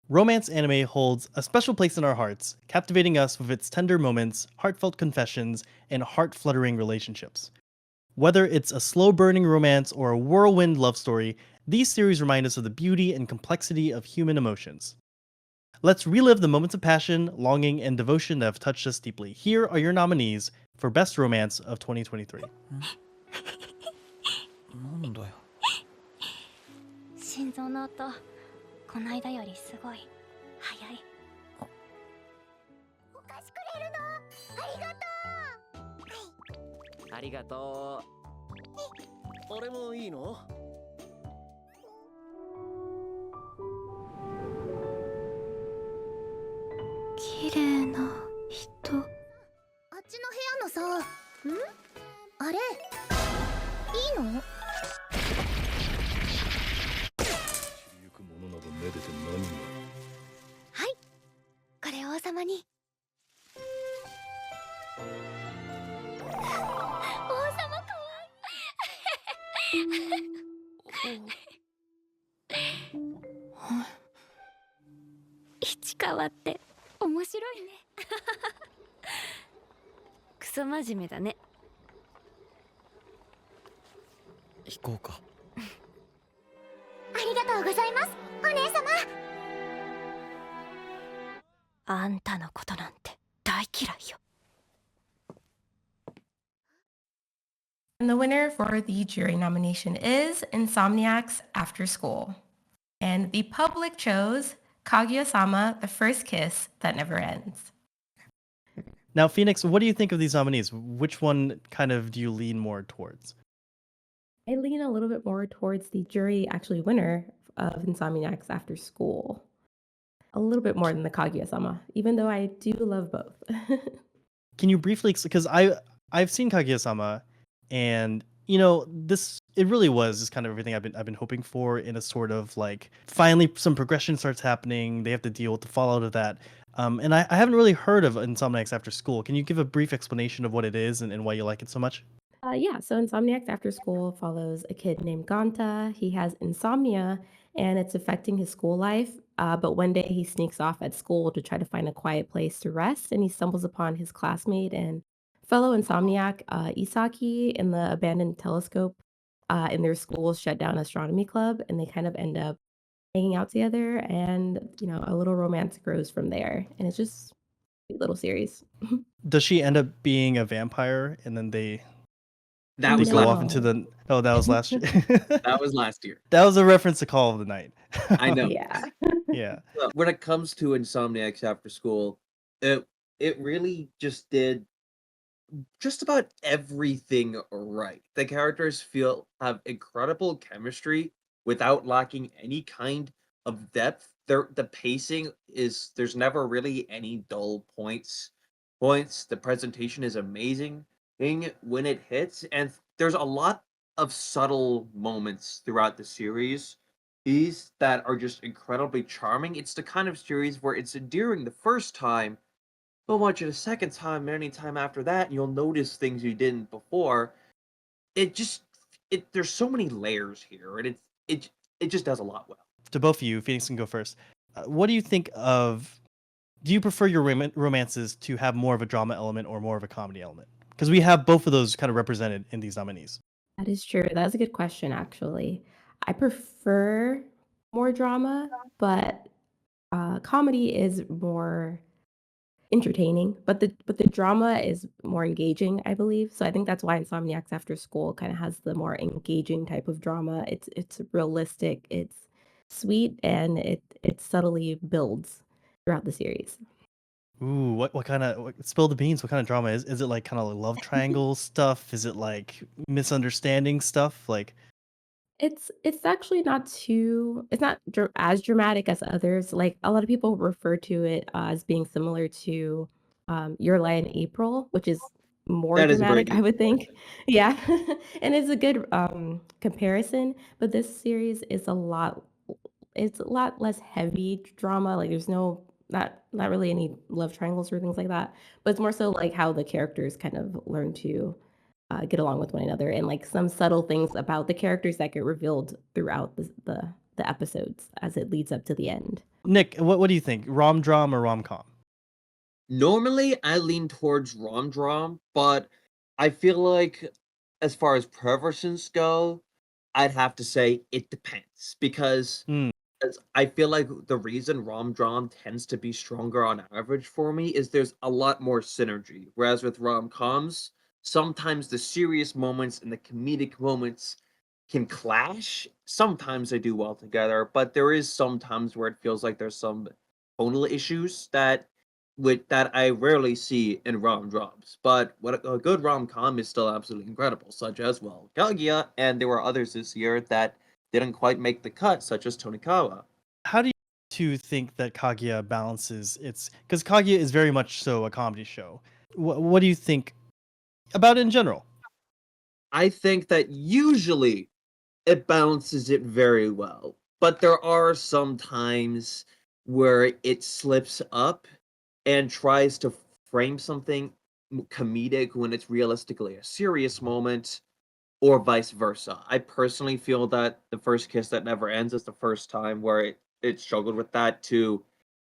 Romance anime holds a special place in our hearts, captivating us with its tender moments, heartfelt confessions, and heart fluttering relationships. Whether it's a slow burning romance or a whirlwind love story, these series remind us of the beauty and complexity of human emotions. Let's relive the moments of passion, longing, and devotion that have touched us deeply. Here are your nominees for Best Romance of 2023. なんだよ。心臓の音、こないだよりすごい早い。お菓子くれるの？ありがとう。ありがとう。俺もいいの？綺麗な人。あっちの部屋のさ、あれ、いいの？ゆくものなどめでて何が。はい、これ王様に。王様かわいい。市川って面白いね。クソ真面目だね。行こうか。ありがとうございます、お姉様。あんたのことなんて大嫌いよ。And the winner for the jury nomination is Insomniac's After School. And the public chose Kaguya-sama, The First Kiss That Never Ends. Now, Phoenix, what do you think of these nominees? Which one kind of do you lean more towards? I lean a little bit more towards the jury actually winner of Insomniac's After School. A little bit more than the Kaguya-sama, even though I do love both. Can you briefly, because I've seen Kaguya-sama, and this it really was just kind of everything I've been hoping for in a sort of like finally some progression starts happening. They have to deal with the fallout of that. And I haven't really heard of Insomniacs After School. Can you give a brief explanation of what it is and why you like it so much? Yeah, so Insomniacs After School follows a kid named Ganta. He has insomnia and it's affecting his school life. But one day he sneaks off at school to try to find a quiet place to rest, and he stumbles upon his classmate and fellow insomniac, Isaki, in the abandoned telescope in their school's shut down astronomy club, and they kind of end up hanging out together, and a little romance grows from there, and it's just a cute little series. Does she end up being a vampire and then they That they was go last. off into the that was last year. That was last year. That was a reference to Call of the Night. I know. Yeah. Yeah. When it comes to Insomniacs After School, it really just did just about everything right. The characters have incredible chemistry without lacking any kind of depth. The pacing is there's never really any dull points. The presentation is amazing when it hits, and there's a lot of subtle moments throughout the series. These that are just incredibly charming. It's the kind of series where it's endearing the first time, but watch it a second time, any time after that, and you'll notice things you didn't before. It just there's so many layers here, and it just does a lot well. To both of you, Phoenix can go first. What do you think of? Do you prefer your romances to have more of a drama element or more of a comedy element? Because we have both of those kind of represented in these nominees. That is true. That's a good question, actually. I prefer more drama, but comedy is more entertaining. But the drama is more engaging, I believe. So I think that's why Insomniacs After School kind of has the more engaging type of drama. It's realistic, it's sweet, and it subtly builds throughout the series. Ooh, what kind of spill the beans? What kind of drama is it? Like kind of like love triangle stuff? Is it like misunderstanding stuff? Like It's actually not too it's not as dramatic as others. Like, a lot of people refer to it as being similar to, Your Lie in April, which is more That is a very dramatic, I good would think. Yeah, and it's a good, comparison, but this series is a lot less heavy drama, like, there's not really any love triangles or things like that, but it's more so, like, how the characters kind of learn to get along with one another, and like some subtle things about the characters that get revealed throughout the episodes as it leads up to the end. Nick, what do you think? Romdram or romcom? Normally, I lean towards Romdram, but I feel like as far as preferences go, I'd have to say it depends because Hmm. I feel like the reason Romdram tends to be stronger on average for me is there's a lot more synergy. Whereas with rom-coms, sometimes the serious moments and the comedic moments can clash. Sometimes they do well together, but there is sometimes where it feels like there's some tonal issues that I rarely see in rom-droms. But what a good rom-com is still absolutely incredible, such as well Kaguya, and there were others this year that didn't quite make the cut, such as Tonikawa. How do you two think that Kaguya balances its? Because Kaguya is very much so a comedy show. What do you think about it in general? I think that usually it balances it very well, but there are some times where it slips up and tries to frame something comedic when it's realistically a serious moment, or vice versa. I personally feel that The First Kiss That Never Ends is the first time where it struggled with that to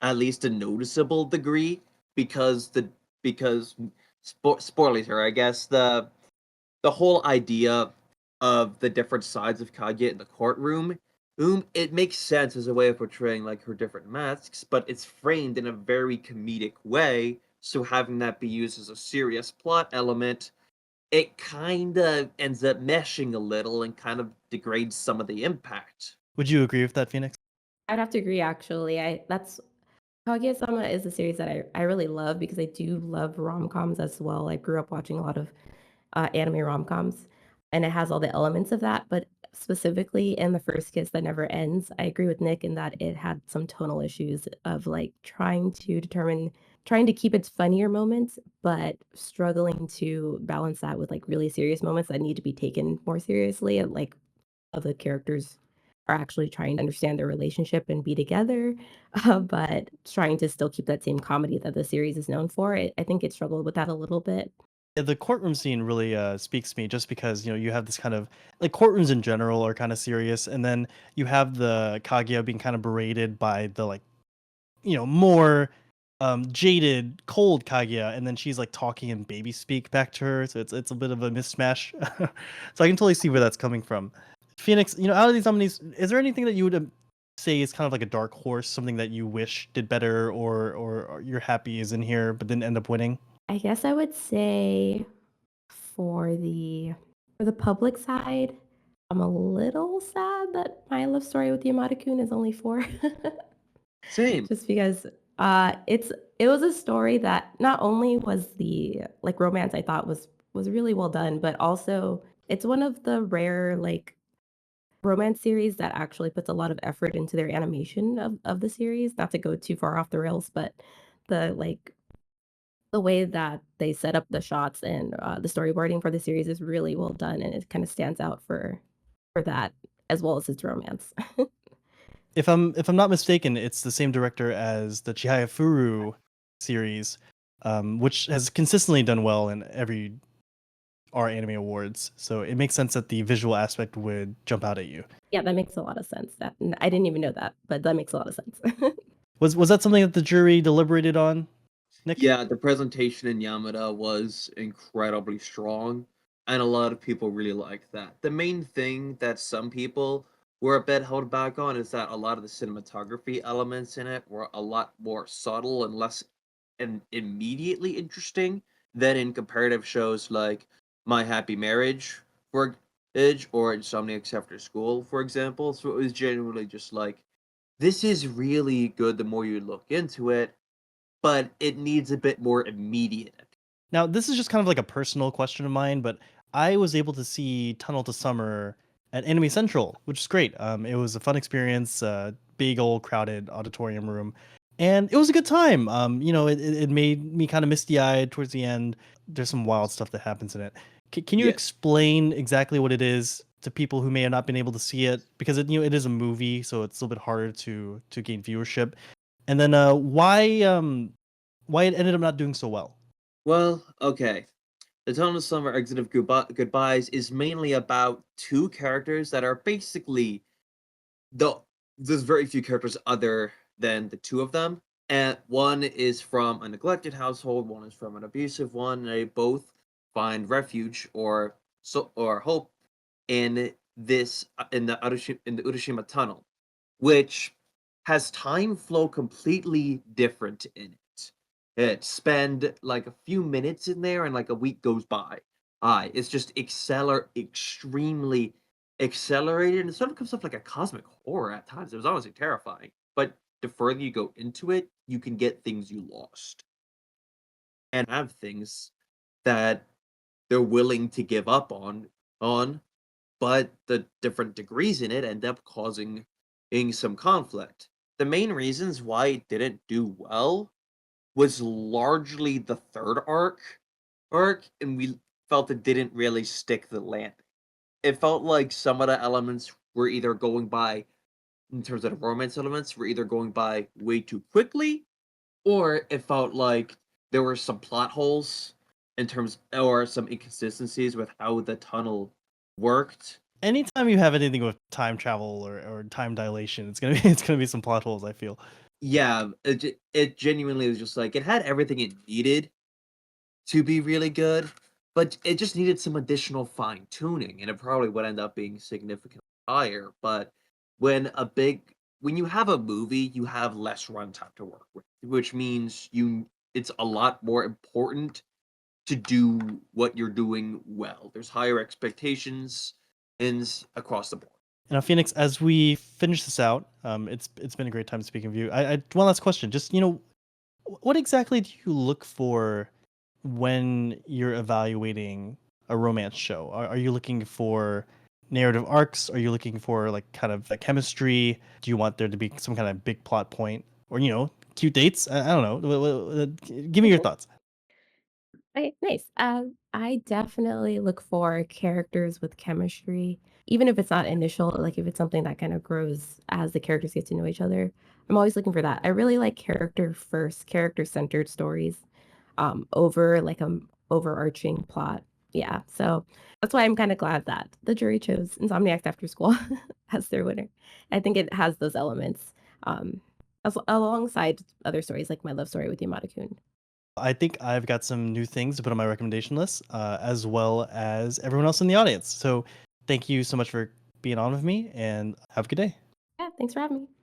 at least a noticeable degree because spoilers here, I guess the whole idea of the different sides of Kage in the courtroom, it makes sense as a way of portraying like her different masks, but it's framed in a very comedic way. So having that be used as a serious plot element, it kind of ends up meshing a little and kind of degrades some of the impact. Would you agree with that, Phoenix? I'd have to agree actually. I that's Kaguya-sama is a series that I really love because I do love rom-coms as well. I grew up watching a lot of anime rom-coms, and it has all the elements of that. But specifically in The First Kiss That Never Ends, I agree with Nick in that it had some tonal issues of like trying to keep its funnier moments, but struggling to balance that with like really serious moments that need to be taken more seriously and like the characters are actually trying to understand their relationship and be together, but trying to still keep that same comedy that the series is known for. I think it struggled with that a little bit. Yeah, the courtroom scene really speaks to me just because you have this kind of like courtrooms in general are kind of serious, and then you have the Kaguya being kind of berated by the like more jaded, cold Kaguya, and then she's like talking in baby speak back to her, so it's a bit of a mismatch. So I can totally see where that's coming from. Phoenix, out of these nominees, is there anything that you would say is kind of like a dark horse, something that you wish did better, or you're happy is in here but didn't end up winning? I guess I would say for the public side, I'm a little sad that My Love Story with Yamada-kun is only 4. Same. Just because, it was a story that not only was the, like, romance I thought was really well done, but also it's one of the rare, like, romance series that actually puts a lot of effort into their animation of the series. Not to go too far off the rails, but the, like, the way that they set up the shots and, the storyboarding for the series is really well done, and it kinda stands out for that, as well as its romance. If I'm not mistaken, it's the same director as the Chihaya Furu series, which has consistently done well in every our anime awards. So it makes sense that the visual aspect would jump out at you. Yeah, that makes a lot of sense. That I didn't even know that, but that makes a lot of sense. Was that something that the jury deliberated on, Nick? Yeah, the presentation in Yamada was incredibly strong, and a lot of people really liked that. The main thing that some people were a bit held back on is that a lot of the cinematography elements in it were a lot more subtle and less immediately interesting than in comparative shows like My Happy Marriage, for or Insomniacs After School, for example. So it was genuinely just like, this is really good the more you look into it, but it needs a bit more immediate. Now, this is just kind of like a personal question of mine, but I was able to see Tunnel to Summer at Anime Central, which is great. It was a fun experience, big old crowded auditorium room, and it was a good time. It made me kind of misty eyed towards the end. There's some wild stuff that happens in it. Can you Yeah. explain exactly what it is to people who may have not been able to see it? Because it is a movie, so it's a little bit harder to gain viewership. And then why it ended up not doing so well. Well, okay. The Tunnel of Summer Exit of Goodbyes is mainly about two characters that are basically the there's very few characters other than the two of them. And one is from a neglected household, one is from an abusive one. And they both find refuge or hope in in the Urashima tunnel, which has time flow completely different in it. It spend like a few minutes in there and like a week goes by. It's just extremely accelerated and it sort of comes off like a cosmic horror at times. It was honestly terrifying. But the further you go into it, you can get things you lost and have things that they're willing to give up on, but the different degrees in it end up causing some conflict. The main reasons why it didn't do well was largely the third arc, and we felt it didn't really stick the landing. It felt like some of the elements were either going by, in terms of the romance elements, were either going by way too quickly, or it felt like there were some plot holes in terms or some inconsistencies with how the tunnel worked. Anytime you have anything with time travel or time dilation, it's gonna be it's gonna be some plot holes, I feel. Yeah, it genuinely was just like it had everything it needed to be really good, but it just needed some additional fine tuning, and it probably would end up being significantly higher. But when you have a movie, you have less runtime to work with, which means it's a lot more important to do what you're doing well. There's higher expectations across the board. Now, Phoenix, as we finish this out, it's been a great time speaking with you. I one last question. Just what exactly do you look for when you're evaluating a romance show? Are you looking for narrative arcs? Are you looking for like kind of like chemistry? Do you want there to be some kind of big plot point, or cute dates? I don't know. Give me your Mhm. thoughts. Okay, nice. I definitely look for characters with chemistry, even if it's not initial, like if it's something that kind of grows as the characters get to know each other. I'm always looking for that. I really like character first, character centered stories, over like overarching plot. Yeah, so that's why I'm kind of glad that the jury chose Insomniacs After School as their winner. I think it has those elements, alongside other stories like my love story with Yamada-kun. I think I've got some new things to put on my recommendation list, as well as everyone else in the audience. So thank you so much for being on with me, and have a good day. Yeah, thanks for having me.